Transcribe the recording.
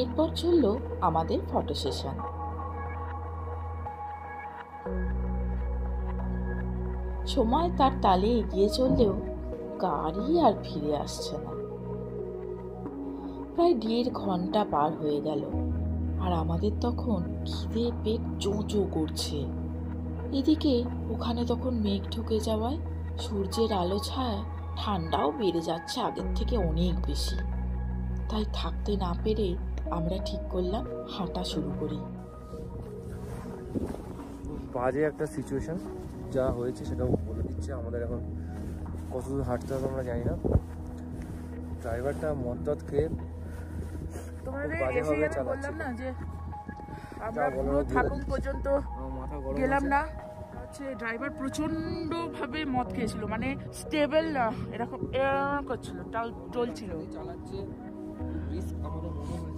এরপর চলল আমাদের ফটো সেশন। সময় তার তালে এগিয়ে চললেও গাড়ি আর ফিরে আসছে না। প্রায় 1.5 ঘন্টা পার হয়ে গেল, আর আমাদের তখন খিদে পেট চোঁ চোঁ করছে। এদিকে ওখানে তখন মেঘ ঢুকে যাওয়ায় সূর্যের আলো ছায়া ঠান্ডাও বেড়ে যাচ্ছে আগের থেকে অনেক বেশি। তাই থাকতে না পেরে আমরা ঠিক করলাম হাঁটা শুরু করি। বাজে একটা সিচুয়েশন যা হয়েছে সেটাও বলে দিচ্ছে। আমাদের এখন কত দূর হাঁটতে হবে আমরা জানি না। ড্রাইভারটা মদ খেয়ে বাজেভাবে চালাচ্ছে। না যে আমরা পুরো থাকুক পর্যন্ত গেলাম না, হচ্ছে ড্রাইভার প্রচন্ড ভাবে মদ খেয়েছিল, মানে স্টেবল না, এরকম করছিল, টলছিল, চালাচ্ছে। রিস্ক আমাদের মনে হয়েছে